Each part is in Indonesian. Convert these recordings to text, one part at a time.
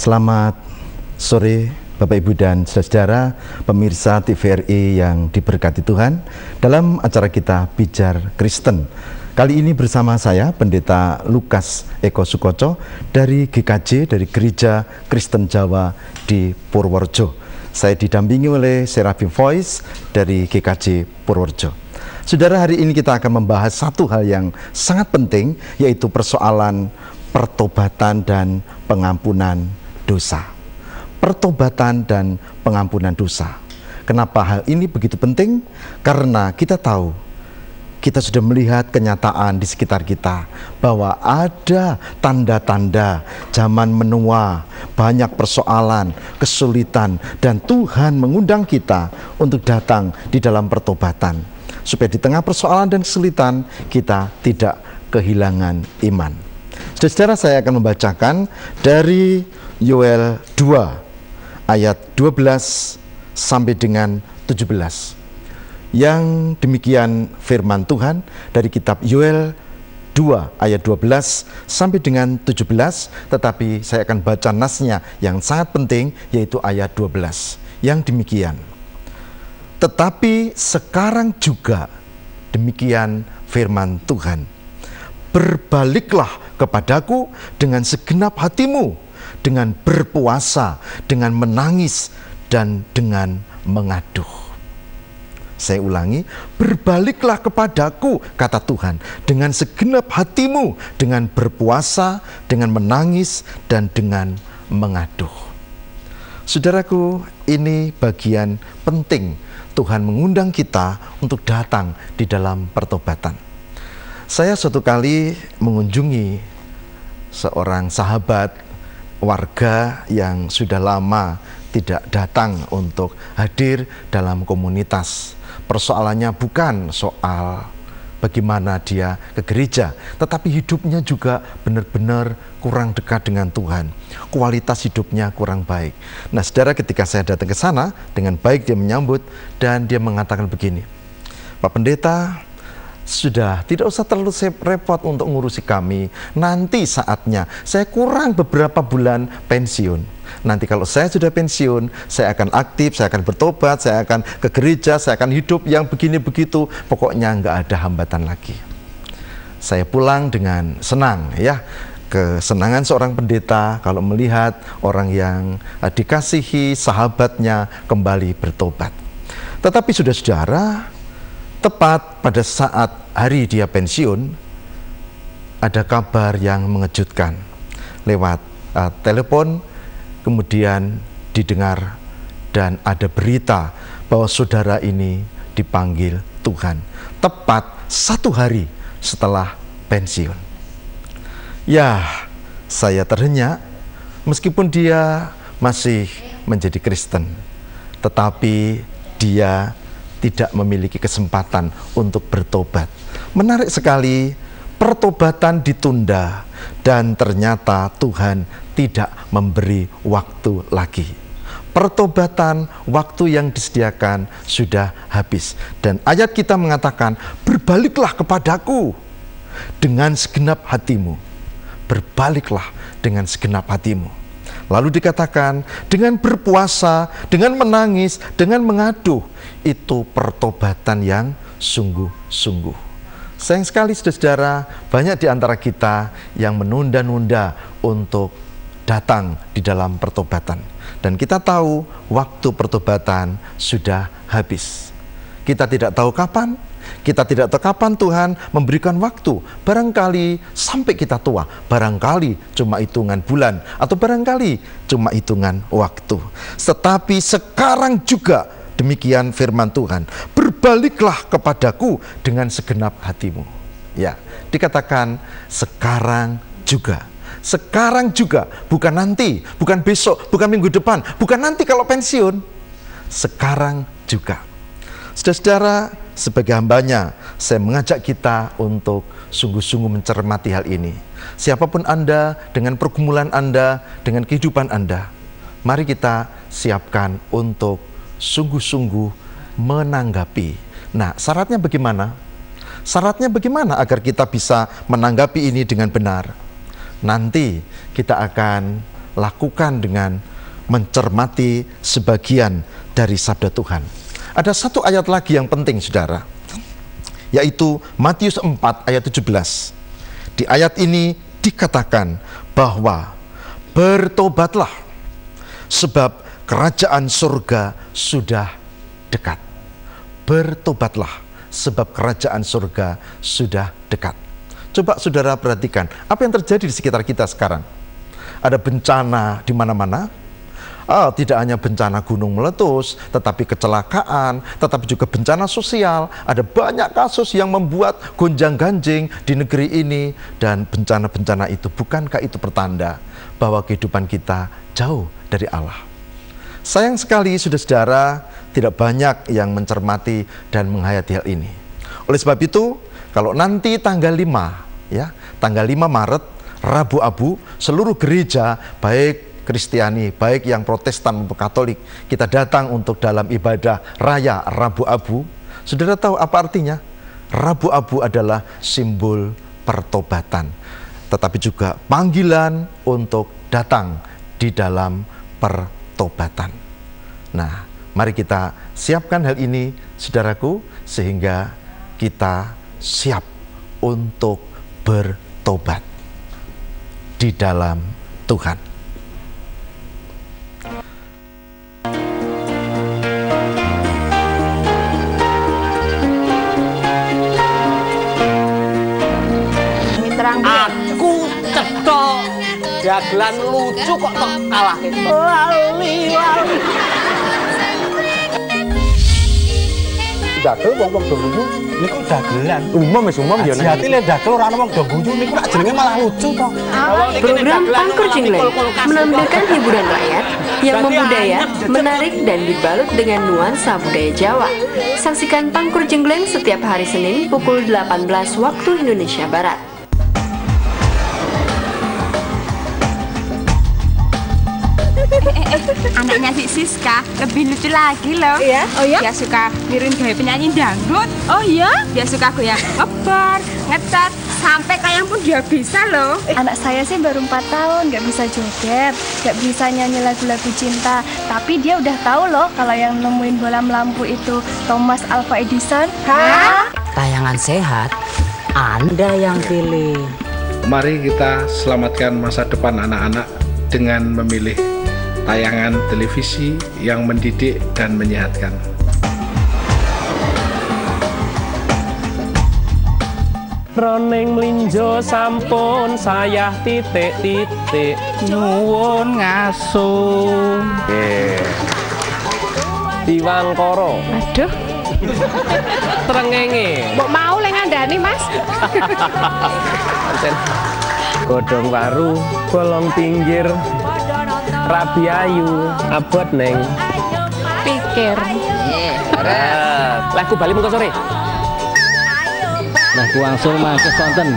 Selamat sore Bapak Ibu dan saudara pemirsa TVRI yang diberkati Tuhan. Dalam acara kita Pijar Kristen, kali ini bersama saya Pendeta Lukas Eko Sukoco dari GKJ, dari Gereja Kristen Jawa di Purworejo. Saya didampingi oleh Seraphim Voice dari GKJ Purworejo. Saudara, hari ini kita akan membahas satu hal yang sangat penting, yaitu persoalan pertobatan dan pengampunan dosa. Pertobatan dan pengampunan dosa. Kenapa hal ini begitu penting? Karena kita tahu, kita sudah melihat kenyataan di sekitar kita bahwa ada tanda-tanda zaman menua, banyak persoalan, kesulitan, dan Tuhan mengundang kita untuk datang di dalam pertobatan, supaya di tengah persoalan dan kesulitan kita tidak kehilangan iman. Saudara, saya akan membacakan dari Yoel 2 ayat 12 sampai dengan 17. Yang demikian firman Tuhan dari kitab Yoel 2 ayat 12 sampai dengan 17, tetapi saya akan baca nasnya yang sangat penting, yaitu ayat 12. Yang demikian, tetapi sekarang juga demikian firman Tuhan, berbaliklah kepadaku dengan segenap hatimu, dengan berpuasa, dengan menangis, dan dengan mengaduh. Saya ulangi, berbaliklah kepadaku, kata Tuhan, dengan segenap hatimu, dengan berpuasa, dengan menangis, dan dengan mengaduh. Saudaraku, ini bagian penting. Tuhan mengundang kita untuk datang di dalam pertobatan. Saya suatu kali mengunjungi seorang sahabat warga yang sudah lama tidak datang untuk hadir dalam komunitas. Persoalannya bukan soal bagaimana dia ke gereja, tetapi hidupnya juga benar-benar kurang dekat dengan Tuhan. Kualitas hidupnya kurang baik. Nah, saudara, ketika saya datang ke sana, dengan baik dia menyambut dan dia mengatakan begini, Pak Pendeta, sudah tidak usah terlalu repot untuk ngurusi kami. Nanti saatnya, saya kurang beberapa bulan pensiun. Nanti kalau saya sudah pensiun, saya akan aktif, saya akan bertobat, saya akan ke gereja, saya akan hidup yang begini begitu. Pokoknya nggak ada hambatan lagi. Saya pulang dengan senang, ya. Kesenangan seorang pendeta kalau melihat orang yang dikasihi sahabatnya kembali bertobat. Tetapi saudara-saudara, tepat pada saat hari dia pensiun, ada kabar yang mengejutkan lewat telepon. Kemudian didengar dan ada berita bahwa saudara ini dipanggil Tuhan tepat 1 hari setelah pensiun. Ya, saya terhenyak, meskipun dia masih menjadi Kristen, tetapi dia tidak memiliki kesempatan untuk bertobat. Menarik sekali, pertobatan ditunda dan ternyata Tuhan tidak memberi waktu lagi. Pertobatan, waktu yang disediakan sudah habis. Dan ayat kita mengatakan, berbaliklah kepadaku dengan segenap hatimu. Berbaliklah dengan segenap hatimu. Lalu dikatakan, dengan berpuasa, dengan menangis, dengan mengaduh. Itu pertobatan yang sungguh-sungguh. Sayang sekali saudara, banyak di antara kita yang menunda-nunda untuk datang di dalam pertobatan. Dan kita tahu waktu pertobatan sudah habis. Kita tidak tahu kapan, kita tidak tahu kapan Tuhan memberikan waktu. Barangkali sampai kita tua, barangkali cuma hitungan bulan, atau barangkali cuma hitungan waktu. Tetapi sekarang juga demikian firman Tuhan, berbaliklah kepadaku dengan segenap hatimu. Ya, dikatakan sekarang juga. Sekarang juga, bukan nanti, bukan besok, bukan minggu depan, bukan nanti kalau pensiun. Sekarang juga. Saudara-saudara, sebagai hambanya, saya mengajak kita untuk sungguh-sungguh mencermati hal ini. Siapapun Anda, dengan pergumulan Anda, dengan kehidupan Anda, mari kita siapkan untuk sungguh-sungguh menanggapi. Nah, syaratnya bagaimana? Syaratnya bagaimana agar kita bisa menanggapi ini dengan benar? Nanti kita akan lakukan dengan mencermati sebagian dari sabda Tuhan. Ada satu ayat lagi yang penting, saudara, yaitu Matius 4 ayat 17. Di ayat ini dikatakan bahwa bertobatlah sebab kerajaan surga sudah dekat. Bertobatlah sebab kerajaan surga sudah dekat. Coba saudara perhatikan, apa yang terjadi di sekitar kita sekarang? Ada bencana di mana-mana. Tidak hanya bencana gunung meletus, tetapi kecelakaan, tetapi juga bencana sosial. Ada banyak kasus yang membuat gonjang-ganjing di negeri ini. Dan bencana-bencana itu, bukankah itu pertanda bahwa kehidupan kita jauh dari Allah? Sayang sekali, saudara-saudara, tidak banyak yang mencermati dan menghayati hal ini. Oleh sebab itu, kalau nanti tanggal 5, tanggal 5 Maret, Rabu Abu, seluruh gereja, baik Kristiani, baik yang Protestan maupun Katolik, kita datang untuk dalam ibadah raya Rabu Abu. Saudara tahu apa artinya? Rabu Abu adalah simbol pertobatan, tetapi juga panggilan untuk datang di dalam pertobatan. Nah, mari kita siapkan hal ini, saudaraku, sehingga kita siap untuk bertobat di dalam Tuhan. Aku cetok dagelan lucu kok tok kalahin. Lali. Dagel wong-wong do guyu niku dagelan. Umum ya. Hati le dagel ora ana wong do guyu niku lak jenenge malah lucu to. Program Pangkur Jengleng menampilkan hiburan rakyat yang membudaya, menarik dan dibalut dengan nuansa budaya Jawa. Saksikan Pangkur Jengleng setiap hari Senin pukul 18 waktu Indonesia Barat. Anaknya si Siska lebih lucu lagi loh. Iya? Oh ya? Dia suka niruin gaya penyanyi dangdut. Oh iya? Dia suka goyang ngebar, ngecat, sampai kayang pun dia bisa loh. Anak saya sih baru 4 tahun, nggak bisa joget, nggak bisa nyanyi lagu-lagu cinta. Tapi dia udah tahu loh kalau yang nemuin bola lampu itu Thomas Alva Edison. Hah? Tayangan sehat, Anda yang pilih. Mari kita selamatkan masa depan anak-anak dengan memilih tayangan televisi yang mendidik dan menyehatkan. Roning mlinjo sampun sayah titik-titik nyuwun ngasuh. Diwangkara. Aduh, Trengenge. mbok mau le ngandani Mas? Pancen godhong waru bolong pinggir rabi ayu abot neng Pikir. Lah ku bali mengko sore. Nah, langsung mangke sonten.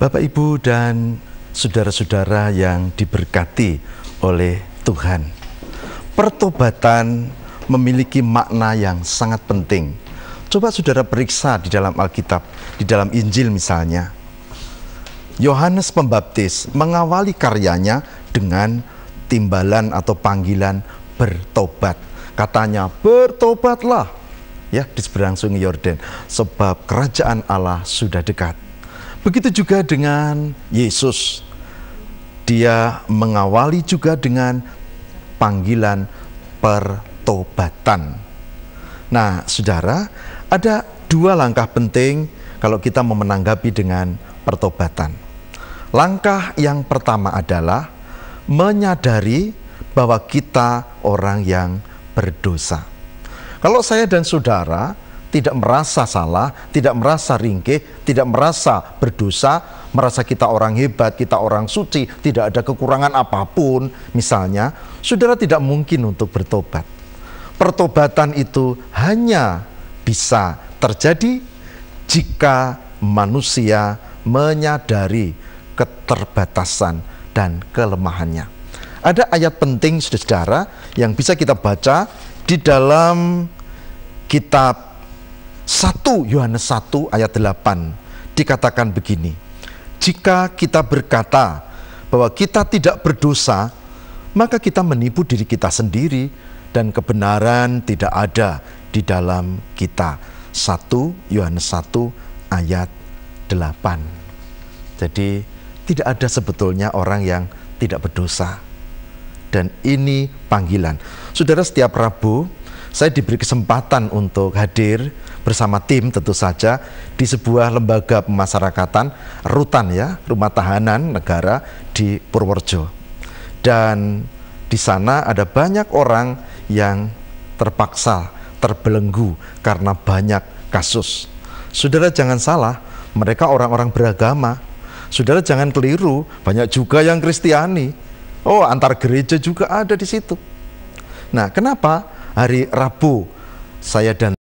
Bapak, Ibu, dan saudara-saudara yang diberkati oleh Tuhan, pertobatan memiliki makna yang sangat penting. Coba saudara periksa di dalam Alkitab, di dalam Injil misalnya. Yohanes Pembaptis mengawali karyanya dengan timbalan atau panggilan bertobat. Katanya, bertobatlah ya di seberang sungai Yordan, sebab kerajaan Allah sudah dekat. Begitu juga dengan Yesus. Dia mengawali juga dengan panggilan pertobatan. Nah, saudara, ada dua langkah penting kalau kita mau menanggapi dengan pertobatan. Langkah yang pertama adalah menyadari bahwa kita orang yang berdosa. Kalau saya dan saudara tidak merasa salah, tidak merasa ringkih, tidak merasa berdosa, merasa kita orang hebat, kita orang suci, tidak ada kekurangan apapun, misalnya, saudara tidak mungkin untuk bertobat. Pertobatan itu hanya bisa terjadi jika manusia menyadari keterbatasan dan kelemahannya. Ada ayat penting, saudara, yang bisa kita baca di dalam kitab 1 Yohanes 1 ayat 8. Dikatakan begini, jika kita berkata bahwa kita tidak berdosa, maka kita menipu diri kita sendiri dan kebenaran tidak ada di dalam kita. 1 Yohanes 1 ayat 8. Jadi tidak ada sebetulnya orang yang tidak berdosa. Dan ini panggilan. Saudara, setiap Rabu saya diberi kesempatan untuk hadir bersama tim tentu saja di sebuah lembaga pemasyarakatan, rutan ya, rumah tahanan negara di Purworejo. Dan di sana ada banyak orang yang terpaksa terbelenggu karena banyak kasus. Saudara jangan salah, mereka orang-orang beragama. Saudara jangan keliru, banyak juga yang Kristiani. Oh, antar gereja juga ada di situ. Nah, kenapa hari Rabu saya dan